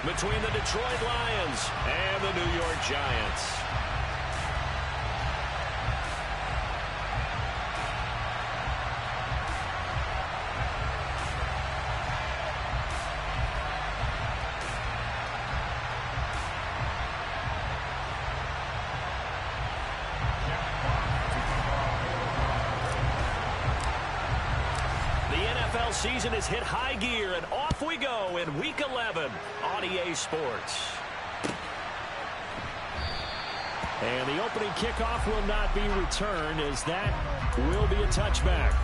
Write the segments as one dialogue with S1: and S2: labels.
S1: between the Detroit Lions and the New York Giants. Season has hit high gear, and off we go in Week 11 on EA Sports. And the opening kickoff will not be returned, as that will be a touchback.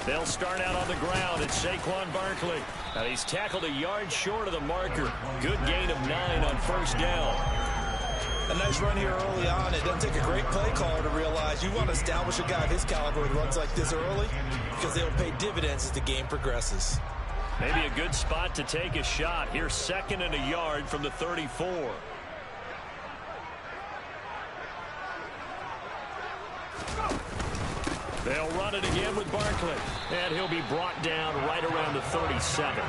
S1: They'll start out on the ground. It's Saquon Barkley. Now he's tackled a yard short of the marker. Good gain of 9 on first down.
S2: A nice run here early on. It doesn't take a great play caller to realize you want to establish a guy of his caliber who runs like this early, because they'll pay dividends as the game progresses.
S1: Maybe a good spot to take a shot. Here's 2nd and a yard from the 34. They'll run it again with Barkley. And he'll be brought down right around the 37.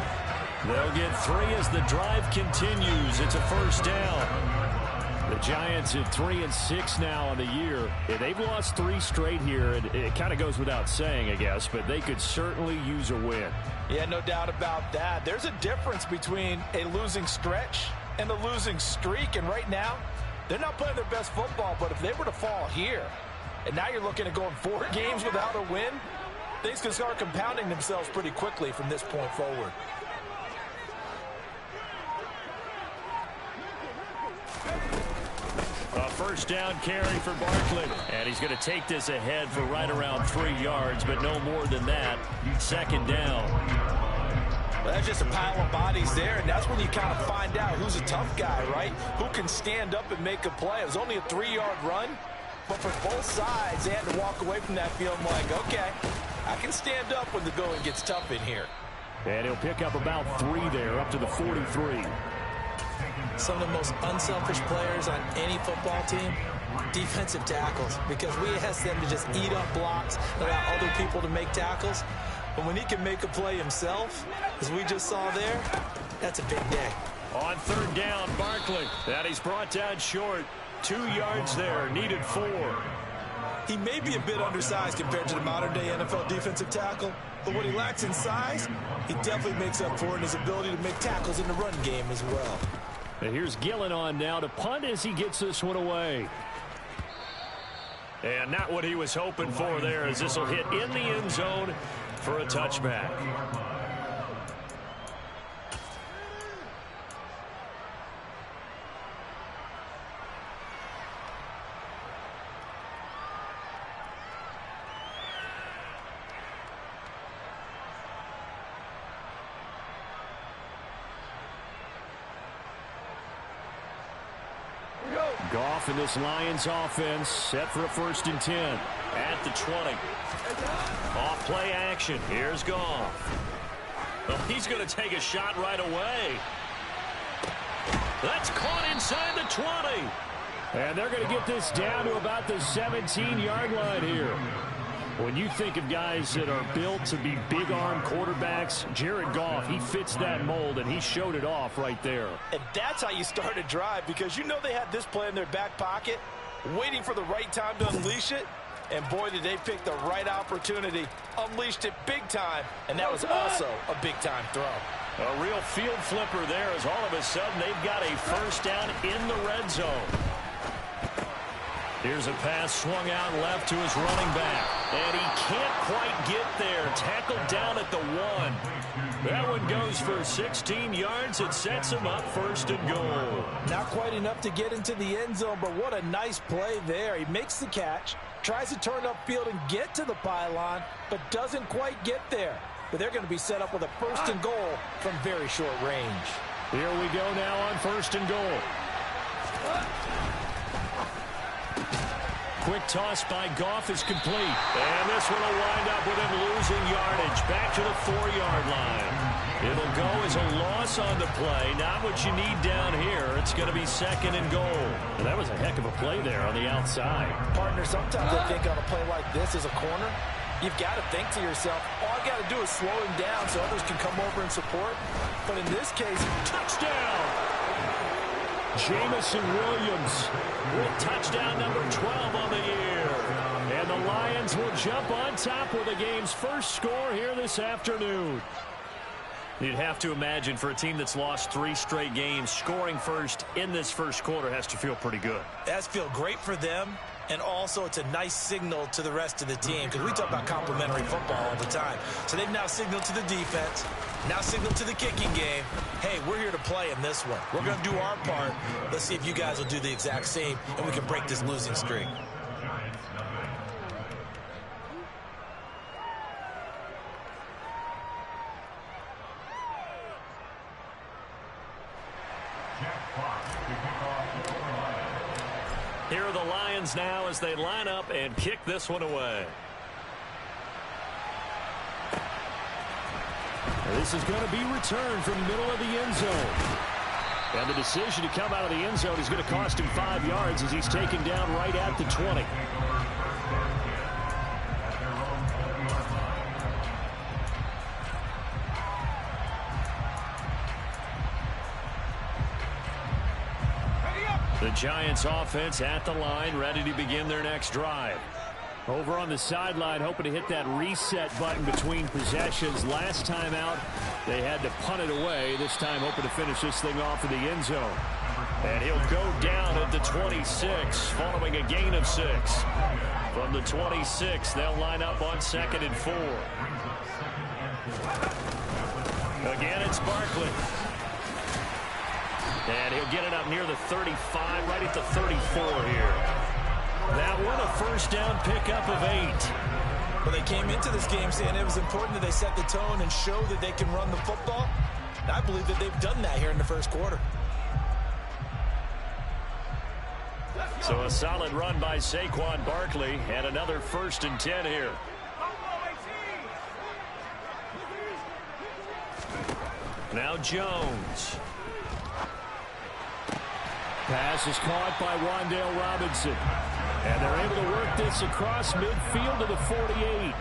S1: They'll get 3 as the drive continues. It's a first down. The Giants at 3-6 now on the year. They've lost 3 straight here, and it kind of goes without saying, I guess, but they could certainly use a win.
S2: Yeah, no doubt about that. There's a difference between a losing stretch and a losing streak, and right now, they're not playing their best football, but if they were to fall here, and now you're looking at going 4 games without a win, things can start compounding themselves pretty quickly from this point forward.
S1: A first down carry for Barkley. And he's going to take this ahead for right around 3 yards, but no more than that. 2nd down.
S2: Well, that's just a pile of bodies there, and that's when you kind of find out who's a tough guy, right? Who can stand up and make a play. It was only a 3-yard run. But for both sides, they had to walk away from that feeling like, okay, I can stand up when the going gets tough in here.
S1: And he'll pick up about 3 there, up to the 43.
S2: Some of the most unselfish players on any football team, defensive tackles, because we ask them to just eat up blocks, allow other people to make tackles. But when he can make a play himself, as we just saw there, that's a big day.
S1: On 3rd down, Barkley. And he's brought down short. 2 yards there, needed 4.
S2: He may be a bit undersized compared to the modern-day NFL defensive tackle, but what he lacks in size, he definitely makes up for in his ability to make tackles in the run game as well.
S1: And here's Gillen on now to punt as he gets this one away. And not what he was hoping for there, as this will hit in the end zone for a touchback. Goff in this Lions offense set for a 1st and 10 at the 20. Off play action. Here's Goff. Well, he's going to take a shot right away. That's caught inside the 20. And they're going to get this down to about the 17-yard line here. When you think of guys that are built to be big-arm quarterbacks, Jared Goff, he fits that mold, and he showed it off right there.
S2: And that's how you start a drive, because you know they had this play in their back pocket, waiting for the right time to unleash it. And boy, did they pick the right opportunity. Unleashed it big time, and that was also a big-time throw.
S1: A real field flipper there, as all of a sudden they've got a first down in the red zone. Here's a pass swung out left to his running back. And he can't quite get there. Tackled down at the 1. That one goes for 16 yards. It sets him up 1st and goal.
S2: Not quite enough to get into the end zone, but what a nice play there. He makes the catch, tries to turn upfield and get to the pylon, but doesn't quite get there. But they're going to be set up with a 1st and goal from very short range.
S1: Here we go now on 1st and goal. quick toss by Goff is complete. And this one will wind up with him losing yardage back to the 4-yard line. It'll go as a loss on the play. Not what you need down here. It's going to be 2nd and goal. And that was a heck of a play there on the outside.
S2: Partner, sometimes I think on a play like this as a corner, you've got to think to yourself, all I got to do is slow him down so others can come over and support. But in this case,
S1: touchdown! Jamison Williams with touchdown number 12 on the year. And the Lions will jump on top with the game's first score here this afternoon. You'd have to imagine for a team that's lost 3 straight games, scoring first in this first quarter has to feel pretty good.
S2: That's feel great for them, and also it's a nice signal to the rest of the team because we talk about complimentary football all the time. So they've now signaled to the defense, now signaled to the kicking game, hey, we're here to play in this one. We're going to do our part. Let's see if you guys will do the exact same, and we can break this losing streak.
S1: Here are the Lions now as they line up and kick this one away. This is going to be returned from the middle of the end zone. And the decision to come out of the end zone is going to cost him 5 yards as he's taken down right at the 20. The Giants offense at the line, ready to begin their next drive. Over on the sideline, hoping to hit that reset button between possessions. Last time out, they had to punt it away. This time, hoping to finish this thing off in the end zone. And he'll go down at the 26, following a gain of 6. From the 26, they'll line up on 2nd and 4. Again, it's Barkley. And he'll get it up near the 35, right at the 34 here. That one a first down pickup of 8.
S2: Well, they came into this game saying it was important that they set the tone and show that they can run the football. And I believe that they've done that here in the first quarter.
S1: So a solid run by Saquon Barkley and another 1st and 10 here. Now Jones. Pass is caught by Wan'Dale Robinson. And they're able to work this across midfield to the 48.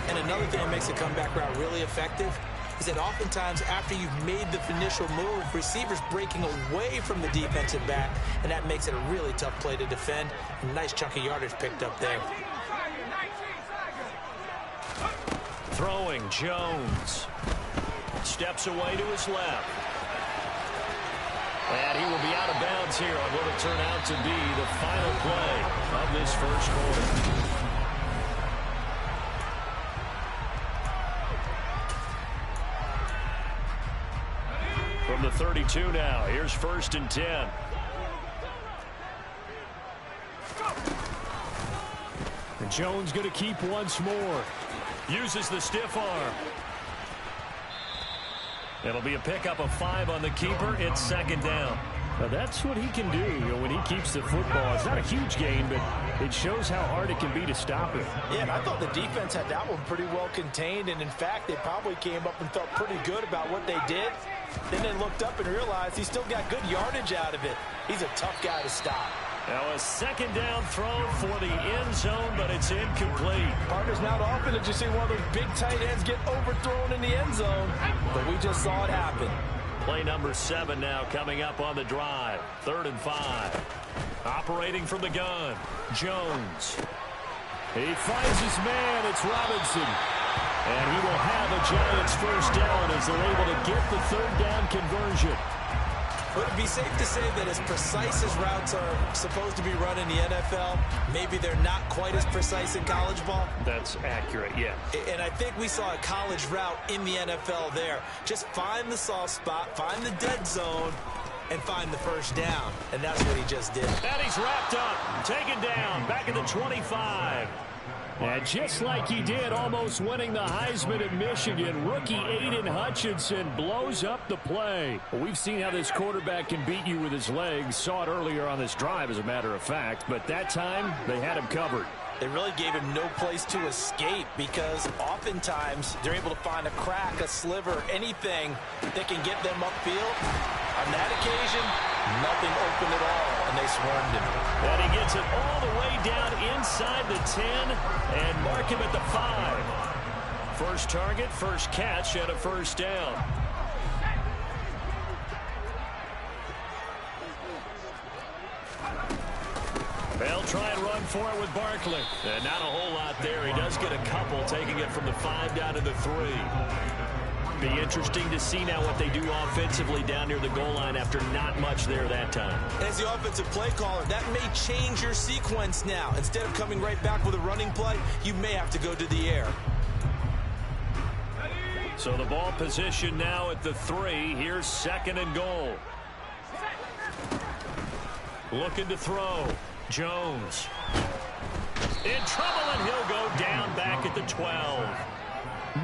S2: And another thing that makes a comeback route really effective is that oftentimes after you've made the initial move, receivers breaking away from the defensive back, and that makes it a really tough play to defend. A nice chunk of yardage picked up there.
S1: Throwing Jones. Steps away to his left. And he will be out of bounds here on what will turn out to be the final play of this first quarter. From the 32 now, here's 1st and 10. And Jones going to keep once more. Uses the stiff arm. It'll be a pickup of 5 on the keeper. It's 2nd down. Now that's what he can do, when he keeps the football. It's not a huge gain, but it shows how hard it can be to stop it.
S2: Yeah, and I thought the defense had that one pretty well contained, and in fact, they probably came up and felt pretty good about what they did. Then they looked up and realized he still got good yardage out of it. He's a tough guy to stop.
S1: Now a 2nd down throw for the end zone, but it's incomplete.
S2: Partners, not often did you see one of those big tight ends get overthrown in the end zone, but we just saw it happen.
S1: Play number 7 now coming up on the drive. 3rd and 5. Operating from the gun, Jones. He finds his man. It's Robinson. And he will have a Giants first down as they're able to get the 3rd down conversion.
S2: Would it be safe to say that as precise as routes are supposed to be run in the NFL, maybe they're not quite as precise in college ball?
S1: That's accurate, yeah.
S2: And I think we saw a college route in the NFL there. Just find the soft spot, find the dead zone, and find the first down. And that's what he just did.
S1: And he's wrapped up, taken down, back at the 25. And just like he did, almost winning the Heisman in Michigan, rookie Aiden Hutchinson blows up the play. Well, we've seen how this quarterback can beat you with his legs. Saw it earlier on this drive, as a matter of fact. But that time, they had him covered.
S2: They really gave him no place to escape because oftentimes they're able to find a crack, a sliver, anything that can get them upfield. On that occasion, nothing open at all, and they swarmed him.
S1: And he gets it all the way down inside the 10 and mark him at the 5. First target, first catch, and a first down. They'll try and run for it with Barkley. And not a whole lot there. He does get a couple, taking it from the 5 down to the 3. Be interesting to see now what they do offensively down near the goal line after not much there that time.
S2: As the offensive play caller, that may change your sequence now. Instead of coming right back with a running play, you may have to go to the air.
S1: So the ball position now at the 3. Here's 2nd and goal. Looking to throw. Jones. In trouble, and he'll go down back at the 12.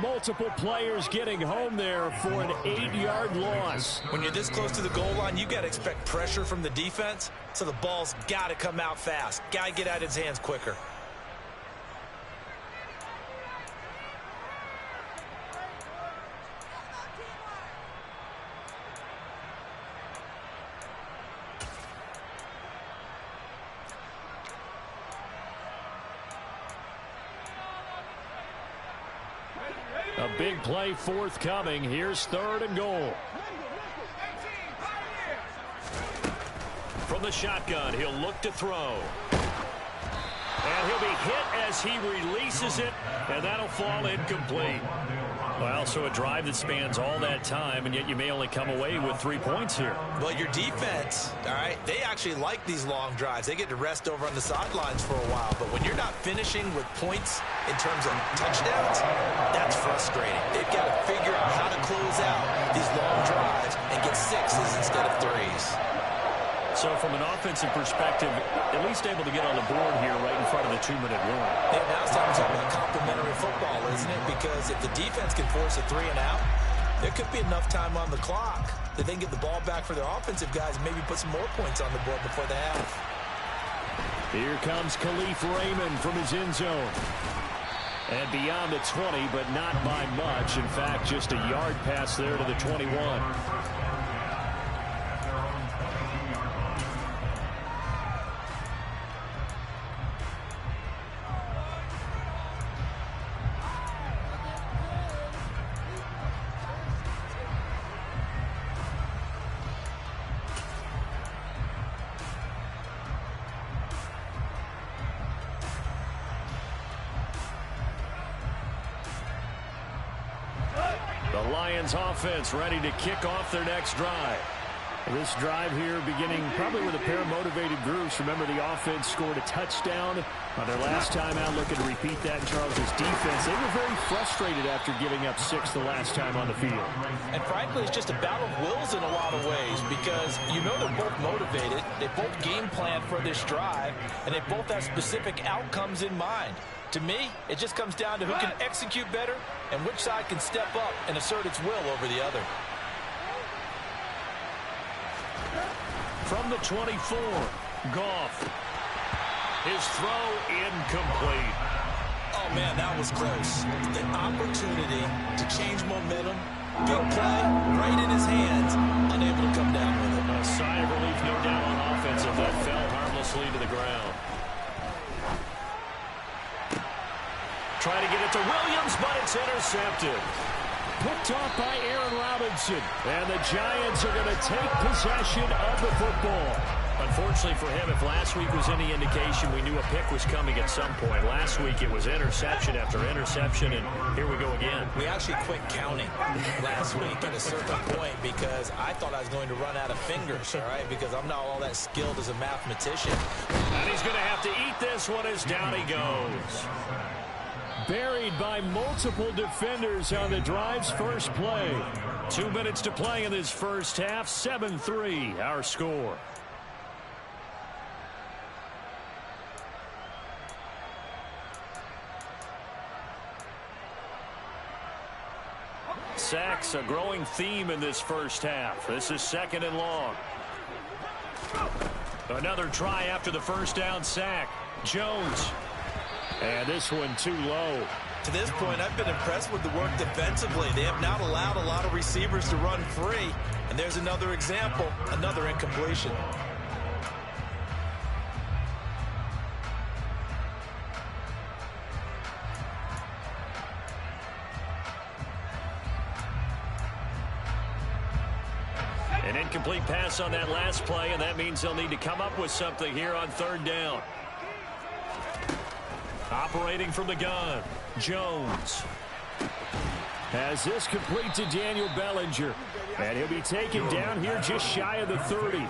S1: Multiple players getting home there for an 8-yard loss.
S2: When you're this close to the goal line, you got to expect pressure from the defense, so the ball's got to come out fast. Got to get out of his hands quicker.
S1: A big play forthcoming. Here's 3rd and goal. From the shotgun, he'll look to throw. And he'll be hit as he releases it, and that'll fall incomplete. Well, so a drive that spans all that time, and yet you may only come away with 3 points here.
S2: Well, your defense, all right, they actually like these long drives. They get to rest over on the sidelines for a while. But when you're not finishing with points in terms of touchdowns, that's frustrating. They've got to figure out how to close out these long drives and get 6s instead of 3s.
S1: So from an offensive perspective, at least able to get on the board here right in front of the 2-minute warning.
S2: Yeah, now it's time to talk about complementary football, isn't it? Because if the defense can force a 3 and out, there could be enough time on the clock that they can get the ball back for their offensive guys and maybe put some more points on the board before the half.
S1: Here comes Khalif Raymond from his end zone. And beyond the 20, but not by much. In fact, just a yard pass there to the 21. The Lions offense ready to kick off their next drive. This drive here beginning probably with a pair of motivated groups. Remember, the offense scored a touchdown on their last time out. Looking to repeat that in Charles's defense. They were very frustrated after giving up 6 the last time on the field.
S2: And frankly, it's just a battle of wills in a lot of ways because you know they're both motivated. They both game plan for this drive, and they both have specific outcomes in mind. To me, it just comes down to who can execute better and which side can step up and assert its will over the other.
S1: From the 24, Goff. His throw incomplete.
S2: Oh, man, that was close. The opportunity to change momentum, big play, right in his hands, unable to come down with it.
S1: A sigh of relief, no doubt, on offensive. That fell harmlessly to the ground. Trying to get it to Williams, but it's intercepted. Picked off by Aaron Robinson. And the Giants are going to take possession of the football. Unfortunately for him, if last week was any indication, we knew a pick was coming at some point. Last week it was interception after interception, and here we go again.
S2: We actually quit counting last week at a certain point because I thought I was going to run out of fingers, all right, because I'm not all that skilled as a mathematician.
S1: And he's going to have to eat this one as down he goes. Buried by multiple defenders on the drive's first play. 2 minutes to play in this first half. 7-3 our score. sacks, a growing theme in this first half. This is 2nd and long. Another try after the first down sack. Jones. And this one too low.
S2: To this point, I've been impressed with the work defensively. They have not allowed a lot of receivers to run free. And there's another example, another incompletion.
S1: An incomplete pass on that last play, and that means they'll need to come up with something here on 3rd down. Operating from the gun, Jones. Has this complete to Daniel Bellinger. And he'll be taken down here just shy of the 30.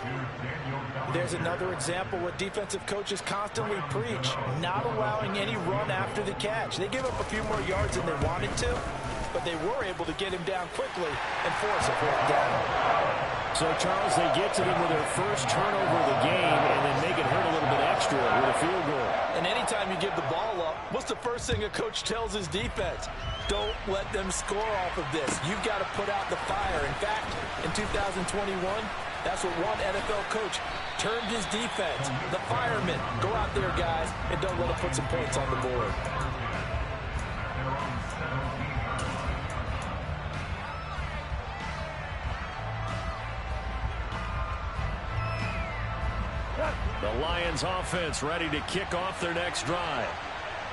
S2: There's another example what defensive coaches constantly preach, not allowing any run after the catch. They give up a few more yards than they wanted to, but they were able to get him down quickly and force a 4th down.
S1: So, Charles, they get to them with their first turnover of the game and then make it hurt a little bit extra with a field goal.
S2: And anytime you give the ball up, what's the first thing a coach tells his defense? Don't let them score off of this. You've got to put out the fire. In fact, in 2021, that's what one NFL coach termed his defense. The firemen. Go out there, guys, and don't let them put some points on the board.
S1: The Lions offense ready to kick off their next drive.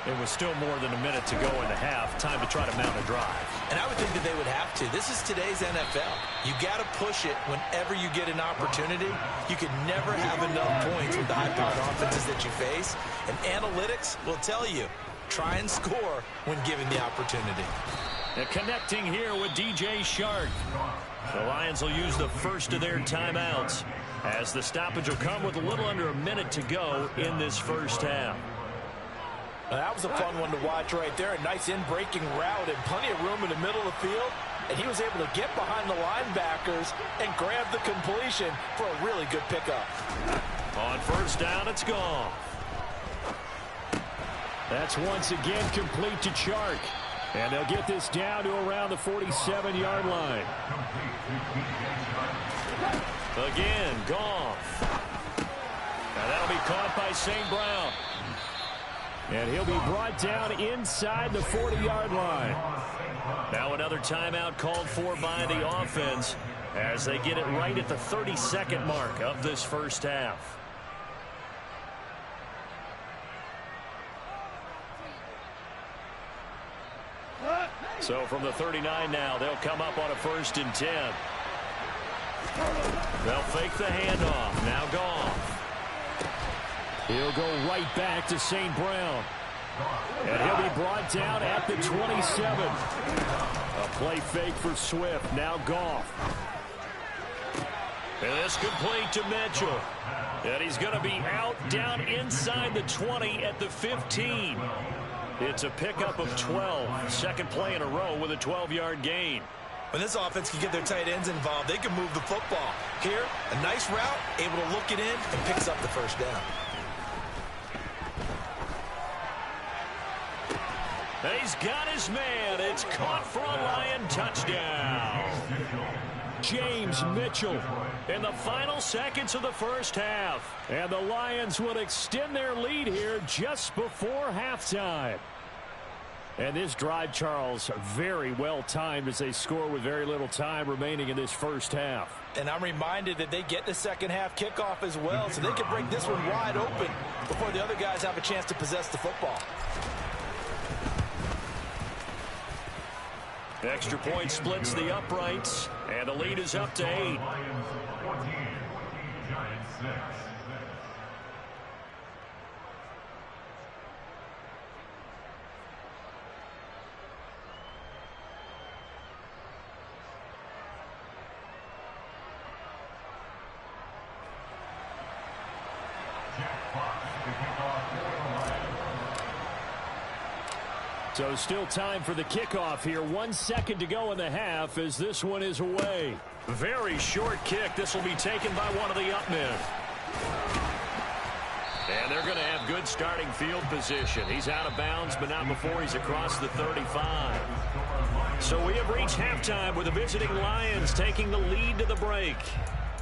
S1: It was still more than a minute to go in the half. Time to try to mount a drive.
S2: And I would think that they would have to. This is today's NFL. You got to push it whenever you get an opportunity. You can never have enough points with the high-powered offenses that you face. And analytics will tell you, try and score when given the opportunity.
S1: And connecting here with DJ Shark. The Lions will use the first of their timeouts, as the stoppage will come with a little under a minute to go in this first half.
S2: That was a fun one to watch right there. A nice in-breaking route and plenty of room in the middle of the field. And he was able to get behind the linebackers and grab the completion for a really good pickup.
S1: On first down, it's gone. That's once again complete to Chark. And they'll get this down to around the 47-yard line. Again, Goff. Now that'll be caught by St. Brown. And he'll be brought down inside the 40-yard line. Now another timeout called for by the offense as they get it right at the 32nd mark of this first half. So from the 39 now, they'll come up on a 1st and 10. They'll fake the handoff. Now Goff. He'll go right back to St. Brown. And he'll be brought down at the 27. A play fake for Swift. Now Goff. And this complete to Mitchell. And he's going to be out down inside the 20 at the 15. It's a pickup of 12. Second play in a row with a 12-yard gain.
S2: When this offense can get their tight ends involved, they can move the football. Here, a nice route, able to look it in, and picks up the first down.
S1: He's got his man. It's caught for a Lion touchdown. James Mitchell in the final seconds of the first half. And the Lions will extend their lead here just before halftime. And this drive, Charles, very well timed as they score with very little time remaining in this first half.
S2: And I'm reminded that they get the second half kickoff as well, so they can break this one wide open before the other guys have a chance to possess the football.
S1: Extra point splits the uprights, and the lead is up to 8. So still time for the kickoff here. 1 second to go in the half as this one is away. Very short kick. This will be taken by one of the up men. And they're going to have good starting field position. He's out of bounds, but not before he's across the 35. So we have reached halftime with the visiting Lions taking the lead to the break.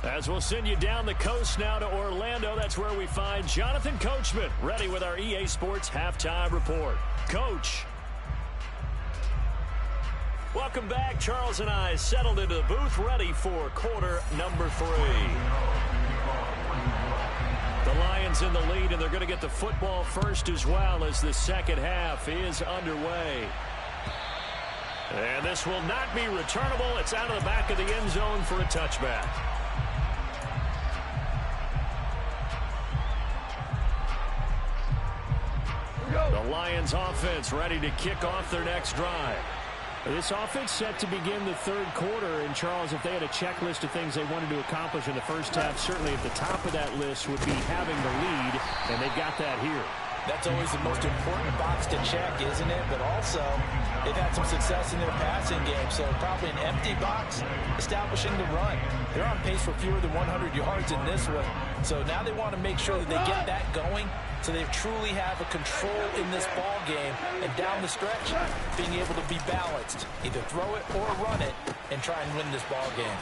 S1: As we'll send you down the coast now to Orlando, that's where we find Jonathan Coachman ready with our EA Sports Halftime Report. Coach. Welcome back. Charles and I settled into the booth ready for quarter number 3. The Lions in the lead, and they're going to get the football first as well as the second half is underway. And this will not be returnable. It's out of the back of the end zone for a touchback. The Lions offense ready to kick off their next drive. This offense set to begin the third quarter. And, Charles, if they had a checklist of things they wanted to accomplish in the first half, certainly at the top of that list would be having the lead, and they've got that here.
S2: That's always the most important box to check, isn't it? But also, they've had some success in their passing game, so probably an empty box establishing the run. They're on pace for fewer than 100 yards in this one, so now they want to make sure that they get that going so they truly have a control in this ball game, and down the stretch, being able to be balanced, either throw it or run it, and try and win this ball game.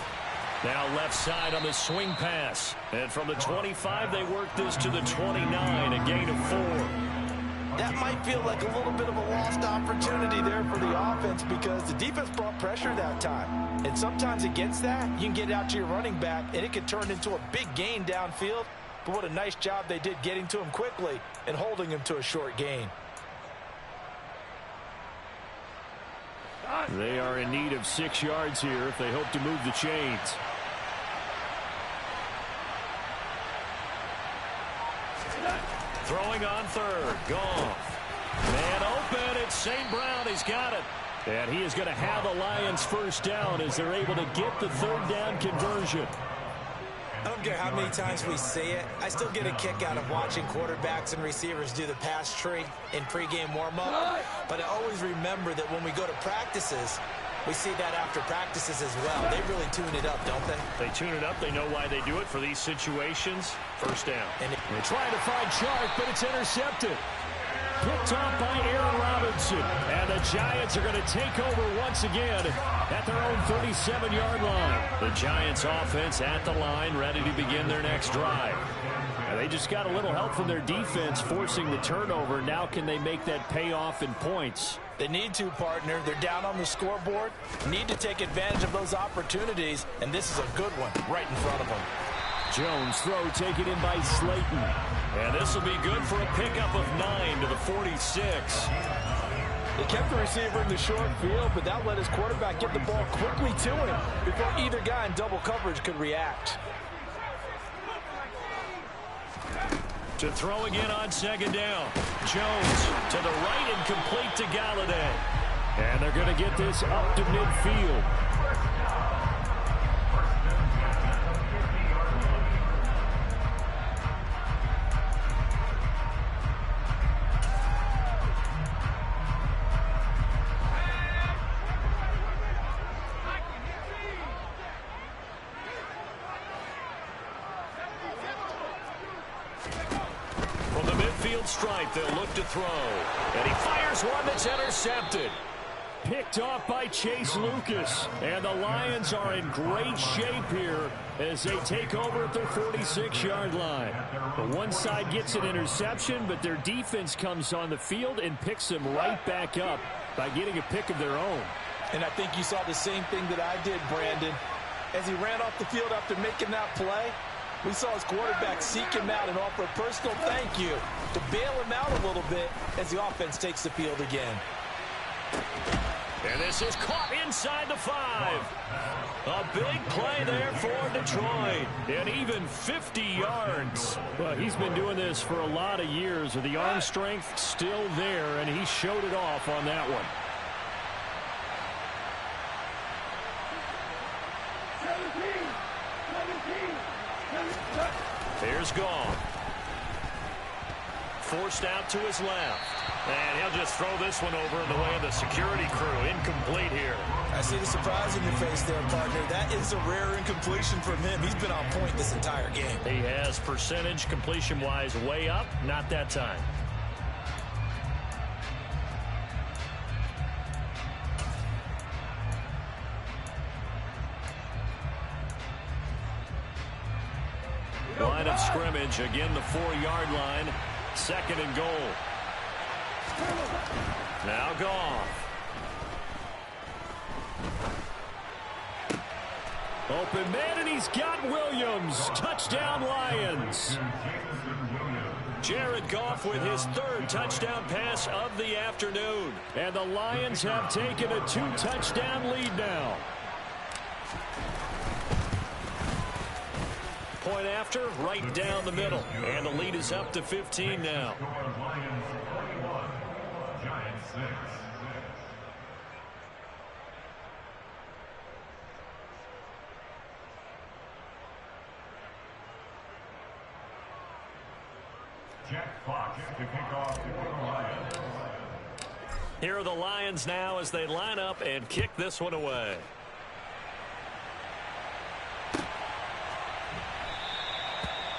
S1: Now left side on the swing pass. And from the 25, they work this to the 29, a gain of 4.
S2: That might feel like a little bit of a lost opportunity there for the offense because the defense brought pressure that time. And sometimes against that, you can get out to your running back, and it can turn into a big gain downfield. But what a nice job they did getting to him quickly and holding him to a short gain.
S1: They are in need of 6 yards here if they hope to move the chains. Throwing on third. Goff. Man open. It's St. Brown. He's got it. And he is going to have the Lions first down as they're able to get the third down conversion.
S3: I don't care how many times we see it. I still get a kick out of watching quarterbacks and receivers do the pass tree in pregame warm-up. But I always remember that when we go to practices, we see that after practices as well. They really tune it up, don't they?
S1: They tune it up. They know why they do it for these situations. First down. And they're trying to find Chark, but it's intercepted. Picked off by Aaron Robinson. And the Giants are going to take over once again at their own 37-yard line. The Giants offense at the line, ready to begin their next drive. And they just got a little help from their defense forcing the turnover. Now can they make that pay off in points?
S2: They need to, partner. They're down on the scoreboard. Need to take advantage of those opportunities. And this is a good one right in front of them.
S1: Jones throw taken in by Slayton. And this will be good for a pickup of 9 to the 46.
S2: They kept the receiver in the short field, but that let his quarterback get the ball quickly to him before either guy in double coverage could react.
S1: To throw again on second down. Jones to the right and complete to Galladay. And they're going to get this up to midfield. Stripe, they'll look to throw. And he fires one that's intercepted. Picked off by Chase Lucas. And the Lions are in great shape here as they take over at their 46-yard line. The one side gets an interception, but their defense comes on the field and picks them right back up by getting a pick of their own.
S2: And I think you saw the same thing that I did, Brandon. As he ran off the field after making that play, we saw his quarterback seek him out and offer a personal thank you to bail him out a little bit as the offense takes the field again.
S1: And this is caught inside the 5. A big play there for Detroit. And even 50 yards. Well, he's been doing this for a lot of years. The arm strength still there, and he showed it off on that one. Here's Goff. Forced out to his left. And he'll just throw this one over in the way of the security crew. Incomplete here.
S3: I see the surprise in your face there, partner. That is a rare incompletion from him. He's been on point this entire game.
S1: He has percentage completion-wise way up. Not that time. scrimmage. Again, the 4-yard line. 2nd and goal. Now Goff. Open man, and he's got Williams. Touchdown, Lions. Jared Goff with his 3rd touchdown pass of the afternoon. And the Lions have taken a 2-touchdown lead now. Point after, right down the middle. And the lead is up to 15 now. Here are the Lions now as they line up and kick this one away.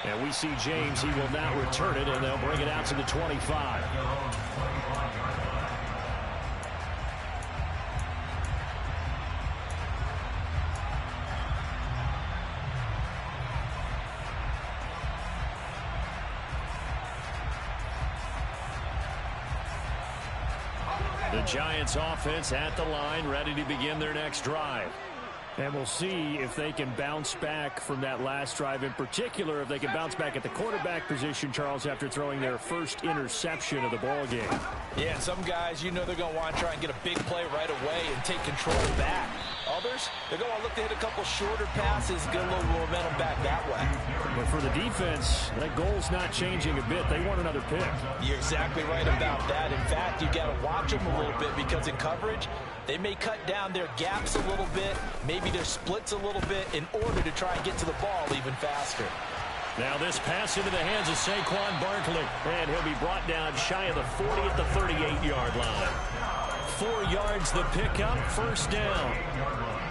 S1: And we see James. He will now return it, and they'll bring it out to the 25. The Giants offense at the line, ready to begin their next drive. And we'll see if they can bounce back from that last drive, in particular if they can bounce back at the quarterback position, Charles, after throwing their first interception of the ball game.
S2: Yeah, and some guys, you know they're going to want to try and get a big play right away and take control back. Others, they're going to look to hit a couple shorter passes, get a little momentum back that way.
S1: But for the defense, that goal's not changing a bit. They want another pick.
S2: You're exactly right about that. In fact, you got to watch them a little bit because in coverage, they may cut down their gaps a little bit, maybe their splits a little bit in order to try and get to the ball even faster.
S1: Now this pass into the hands of Saquon Barkley, and he'll be brought down shy of the 40 at the 38-yard line. 4 yards the pickup, 1st down.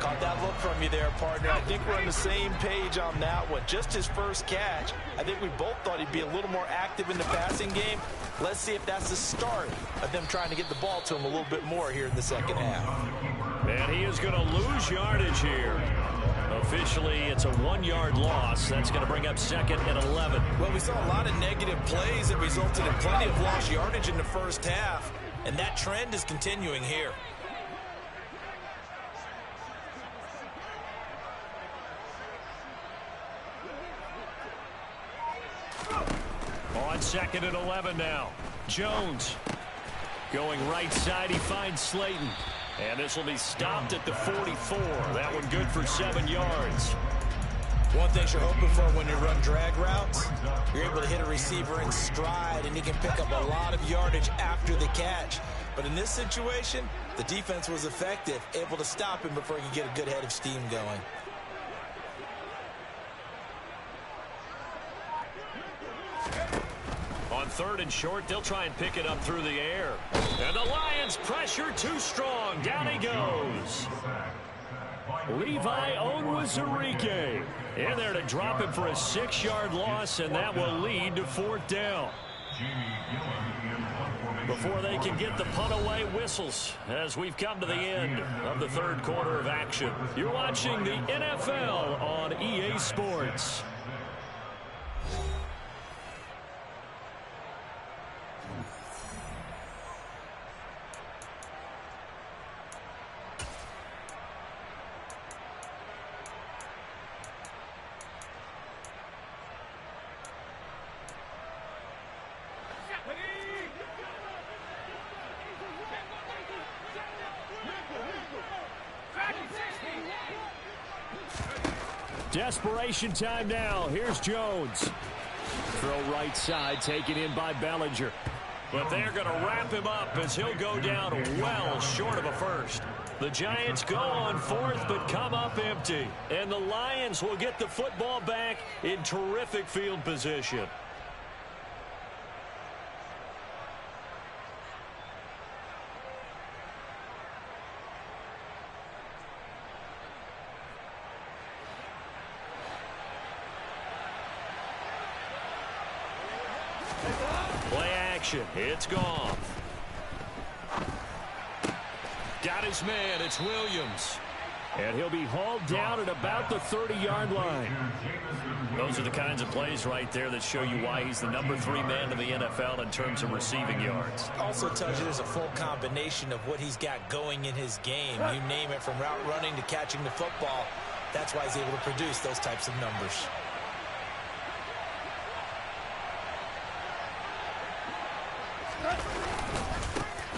S2: Caught that look from you there, partner. I think we're on the same page on that one. Just his first catch. I think we both thought he'd be a little more active in the passing game. Let's see if that's the start of them trying to get the ball to him a little bit more here in the second half.
S1: And he is going to lose yardage here. Officially, it's a 1-yard loss. That's going to bring up 2nd and 11.
S2: Well, we saw a lot of negative plays that resulted in plenty of lost yardage in the first half, and that trend is continuing here.
S1: On 2nd and 11 now. Jones going right side. He finds Slayton. And this will be stopped at the 44. That one good for 7 yards.
S3: One thing you're hoping for when you run drag routes, you're able to hit a receiver in stride, and he can pick up a lot of yardage after the catch. But in this situation, the defense was effective, able to stop him before he could get a good head of steam going.
S1: On 3rd and short, they'll try and pick it up through the air. And the Lions pressure too strong. Down he goes. Levi Onwuzurike in there to drop him for a 6-yard loss, and that will lead to 4th down. Before they can get the punt away, whistles as we've come to the end of the 3rd quarter of action. You're watching the NFL on EA Sports. Desperation time now. Here's Jones. Throw right side, taken in by Bellinger. But they're going to wrap him up as he'll go down well short of a first. The Giants go on 4th but come up empty. And the Lions will get the football back in terrific field position. It's gone. Got his man. It's Williams. And he'll be hauled down at about the 30-yard line. Those are the kinds of plays right there that show you why he's the #3 man in the NFL in terms of receiving yards.
S3: Also tells you there's a full combination of what he's got going in his game. You name it, from route running to catching the football. That's why he's able to produce those types of numbers.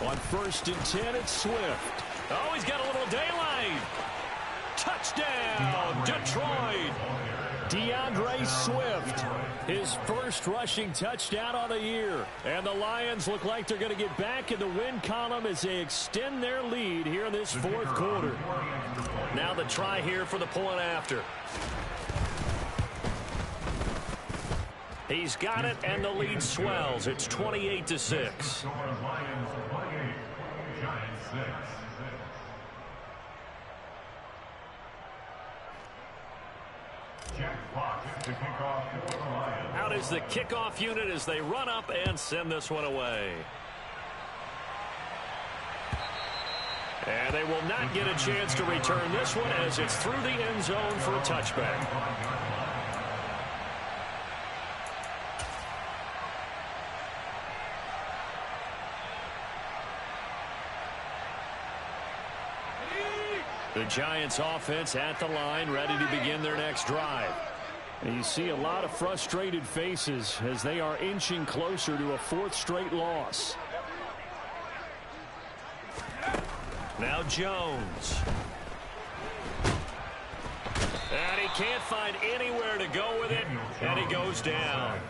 S1: On 1st and 10, it's Swift. Oh, he's got a little daylight. Touchdown, Detroit. DeAndre Swift, his first rushing touchdown of the year. And the Lions look like they're going to get back in the win column as they extend their lead here in this 4th quarter. Now the try here for the point after. He's got it, and the lead swells. It's 28-6. Out is the kickoff unit as they run up and send this one away. And they will not get a chance to return this one as it's through the end zone for a touchback. The Giants offense at the line, ready to begin their next drive. And you see a lot of frustrated faces as they are inching closer to a 4th straight loss. Now Jones. And he can't find anywhere to go with it, and he goes down.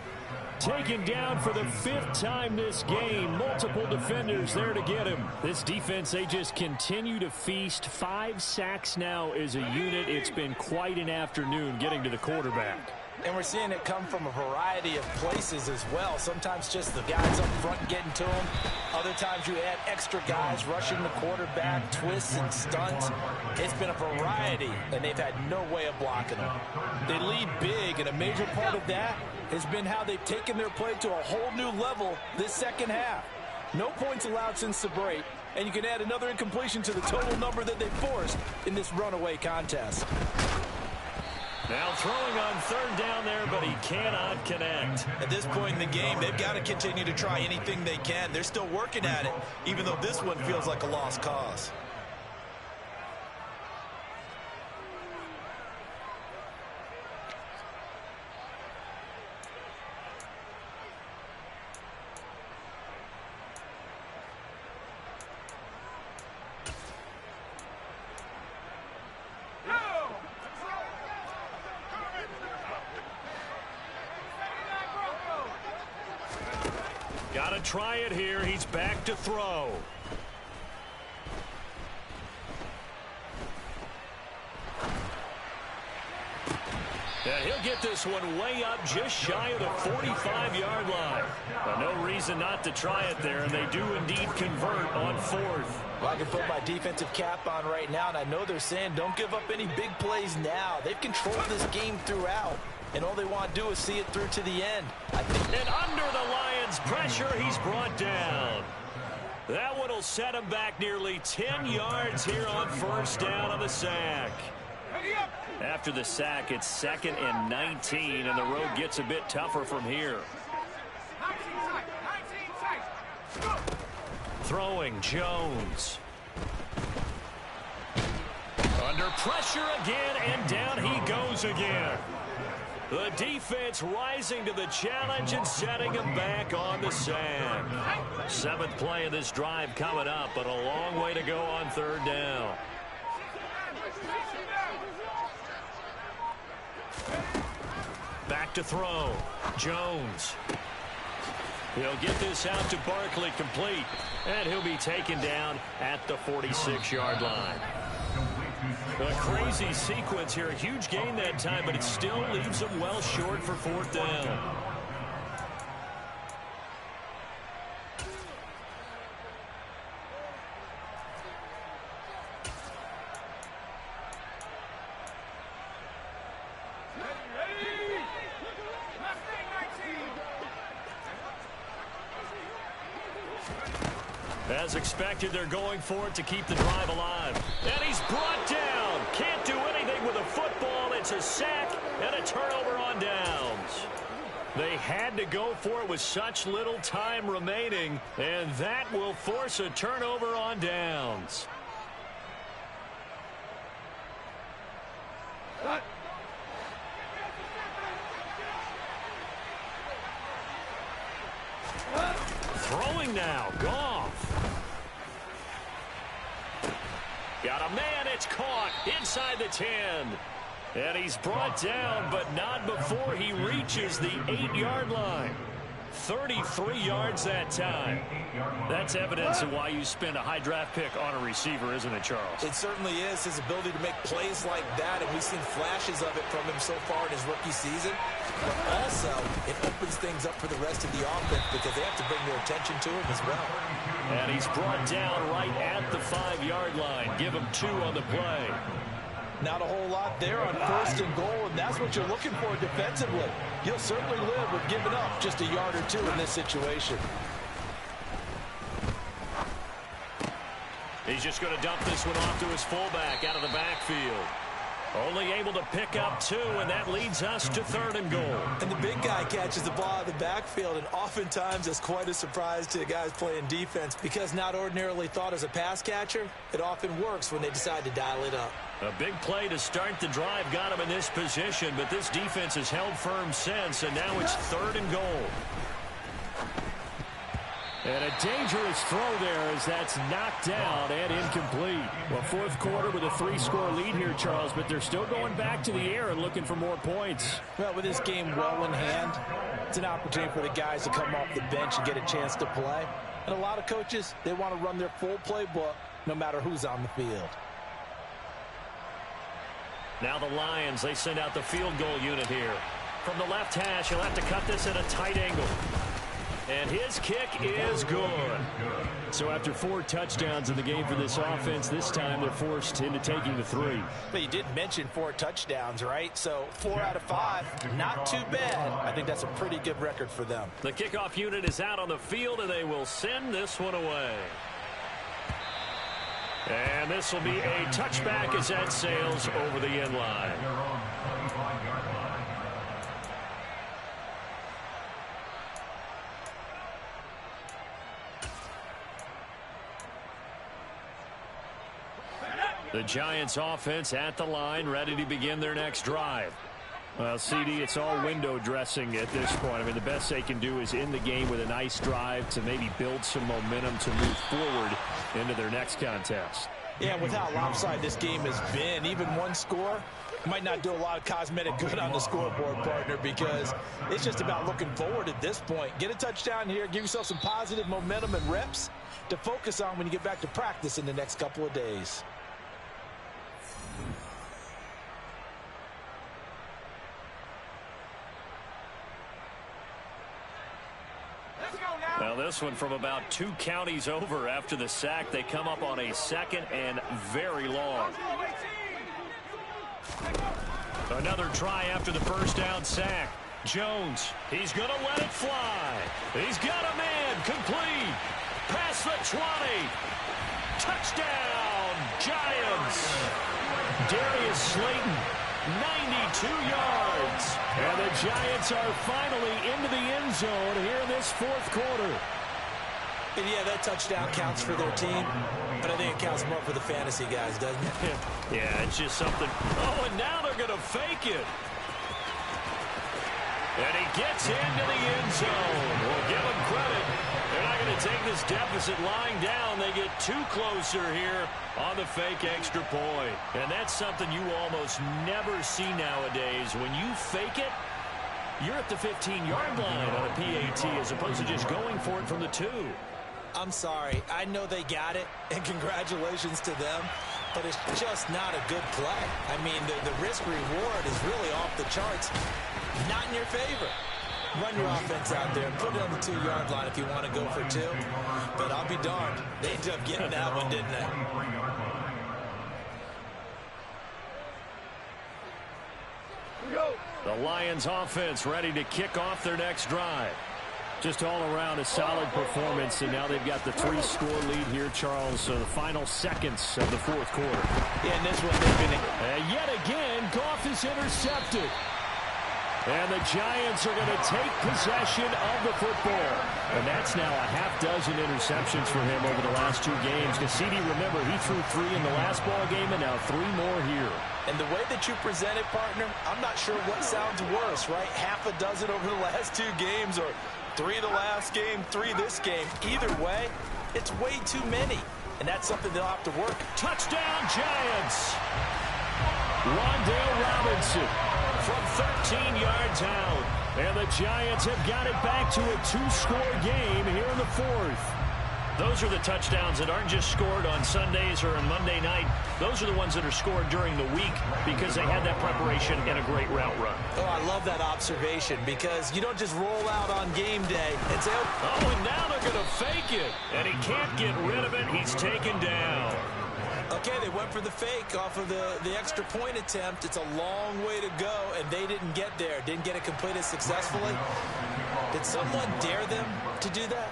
S1: Taken down for the 5th time this game. Multiple defenders there to get him. This defense, they just continue to feast. 5 sacks now as a unit. It's been quite an afternoon getting to the quarterback.
S2: And we're seeing it come from a variety of places as well. Sometimes just the guys up front getting to him. Other times you add extra guys rushing the quarterback, twists and stunts. It's been a variety, and they've had no way of blocking them. They lead big, and a major part of that has been how they've taken their play to a whole new level this second half. No points allowed since the break, and you can add another incompletion to the total number that they forced in this runaway contest.
S1: Now throwing on 3rd down there, but he cannot connect.
S3: At this point in the game, they've got to continue to try anything they can. They're still working at it, even though this one feels like a lost cause.
S1: Got to try it here. He's back to throw. And he'll get this one way up just shy of the 45-yard line. But no reason not to try it there, and they do indeed convert on 4th.
S2: Well, I can put my defensive cap on right now, and I know they're saying don't give up any big plays now. They've controlled this game throughout, and all they want to do is see it through to the end.
S1: And under the Lions' pressure, he's brought down. That one will set him back nearly 10 yards here on 1st down on the sack. After the sack, it's 2nd and 19, and the road gets a bit tougher from here. Throwing Jones. Under pressure again, and down he goes again. The defense rising to the challenge and setting him back on the sack. 7th play of this drive coming up, but a long way to go on 3rd down. Back to throw. Jones. He'll get this out to Barkley complete, and he'll be taken down at the 46-yard line. A crazy sequence here. A huge gain that time, but it still leaves them well short for 4th down. As expected, they're going for it to keep the drive alive. And he's brought down. with the football. It's a sack and a turnover on downs. They had to go for it with such little time remaining, and that will force a turnover on downs. Throwing now, Goff. Got a man, it's caught inside the 10. And he's brought down, but not before he reaches the 8-yard line. 33 yards that time. That's evidence of why you spend a high draft pick on a receiver, isn't it, Charles?
S3: It certainly is. His ability to make plays like that, and we've seen flashes of it from him so far in his rookie season. But also, it opens things up for the rest of the offense because they have to bring their attention to him as well.
S1: And he's brought down right at the 5-yard line. Give him 2 on the play.
S2: Not a whole lot there on 1st and goal, and that's what you're looking for defensively. You'll certainly live with giving up just a yard or 2 in this situation.
S1: He's just going to dump this one off to his fullback out of the backfield. Only able to pick up 2, and that leads us to 3rd and goal.
S3: And the big guy catches the ball out of the backfield, and oftentimes it's quite a surprise to the guys playing defense because not ordinarily thought as a pass catcher, it often works when they decide to dial it up.
S1: A big play to start the drive got him in this position, but this defense has held firm since, and now it's 3rd and goal. And a dangerous throw there as that's knocked down and incomplete. Well, 4th quarter with a 3-score lead here, Charles, but they're still going back to the air and looking for more points.
S2: Well, with this game well in hand, it's an opportunity for the guys to come off the bench and get a chance to play. And a lot of coaches, they want to run their full playbook no matter who's on the field.
S1: Now the Lions, they send out the field goal unit here. From the left hash, he'll have to cut this at a tight angle. And his kick is good. So after 4 touchdowns in the game for this offense, this time they're forced into taking the 3.
S2: But you did mention 4 touchdowns, right? So 4 out of 5, not too bad. I think that's a pretty good record for them.
S1: The kickoff unit is out on the field, and they will send this one away. And this will be a touchback as that sails over the end line. The Giants offense at the line, ready to begin their next drive. Well, CD, it's all window dressing at this point. I mean, the best they can do is end the game with a nice drive to maybe build some momentum to move forward into their next contest.
S2: Yeah, with how lopsided this game has been, even 1 score might not do a lot of cosmetic good on the scoreboard, partner, because it's just about looking forward at this point. Get a touchdown here, give yourself some positive momentum and reps to focus on when you get back to practice in the next couple of days.
S1: Well, this one from about 2 counties over after the sack. They come up on a 2nd and very long. Another try after the first down sack. Jones, he's going to let it fly. He's got a man, complete. Past the 20. Touchdown, Giants. Darius Slayton, 92 yards. And the Giants are finally into the end zone here in this 4th quarter.
S3: And yeah, that touchdown counts for their team, but I think it counts more for the fantasy guys, doesn't it?
S1: Yeah, it's just something. Oh, and now they're going to fake it. And he gets into the end zone. We'll give him credit. They're not going to take this deficit lying down. They get 2 closer here on the fake extra point. And that's something you almost never see nowadays. When you fake it, you're at the 15-yard line on a PAT as opposed to just going for it from the 2.
S3: I'm sorry. I know they got it, and congratulations to them, but it's just not a good play. I mean, the risk-reward is really off the charts. Not in your favor. Run your offense out there and put it on the 2-yard line if you want to go for 2. But I'll be darned. They ended up getting that one, didn't they? The
S1: Lions offense ready to kick off their next drive. Just all around a solid performance, and now they've got the 3-score lead here, Charles. So the final seconds of the fourth quarter.
S2: Yeah, and this one they've been...
S1: And yet again, Goff is intercepted. And the Giants are going to take possession of the football. And that's now a half dozen interceptions for him over the last 2 games. Cassidy, remember, he threw 3 in the last ball game and now 3 more here.
S2: And the way that you present it, partner, I'm not sure what sounds worse, right? Half a dozen over the last 2 games or 3 the last game, 3 this game. Either way, it's way too many. And that's something they'll have to work.
S1: Touchdown, Giants! Wan'Dale Robinson from 13 yards out. And the Giants have got it back to a 2-score game here in the fourth. Those are the touchdowns that aren't just scored on Sundays or on Monday night. Those are the ones that are scored during the week because they had that preparation and a great route run.
S2: Oh, I love that observation because you don't just roll out on game day and say,
S1: oh, and now they're going to fake it. And he can't get rid of it. He's taken down.
S2: Okay, they went for the fake off of the extra point attempt. It's a long way to go, and they didn't get there. Didn't get it completed successfully. Did someone dare them to do that?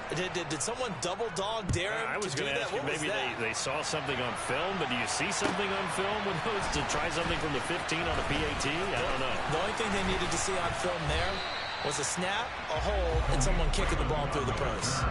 S2: Did someone double dog dare him
S1: I was
S2: to do
S1: going to
S2: that?
S1: ask you,
S2: What
S1: maybe
S2: was that?
S1: they saw something on film, but do you see something on film with those to try something from the 15 on a PAT? I don't know.
S2: The only thing they needed to see on film there was a snap, a hold, and someone kicking the ball through the post.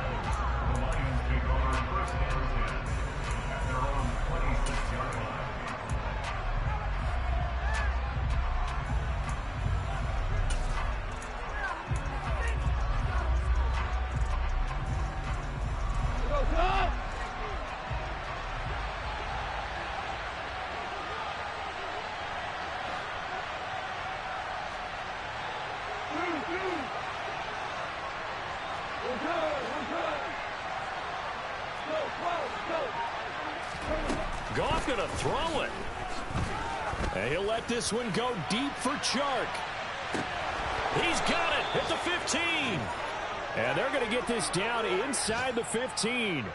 S1: Goff going to throw it. And he'll let this one go deep for Chark. He's got it at the 15. And they're going to get this down inside the 15.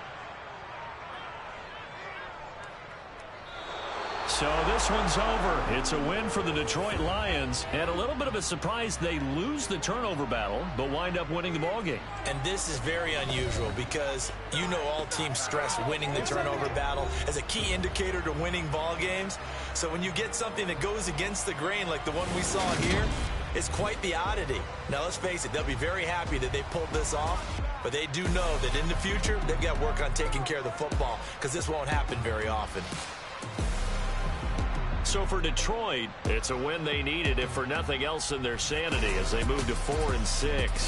S1: So this one's over. It's a win for the Detroit Lions. And a little bit of a surprise, they lose the turnover battle, but wind up winning the ballgame.
S2: And this is very unusual because you know all teams stress winning the turnover battle as a key indicator to winning ball games. So when you get something that goes against the grain like the one we saw here, it's quite the oddity. Now let's face it, they'll be very happy that they pulled this off, but they do know that in the future they've got to work on taking care of the football because this won't happen very often.
S1: So for Detroit, it's a win they needed, if for nothing else, in their sanity as they move to 4-6.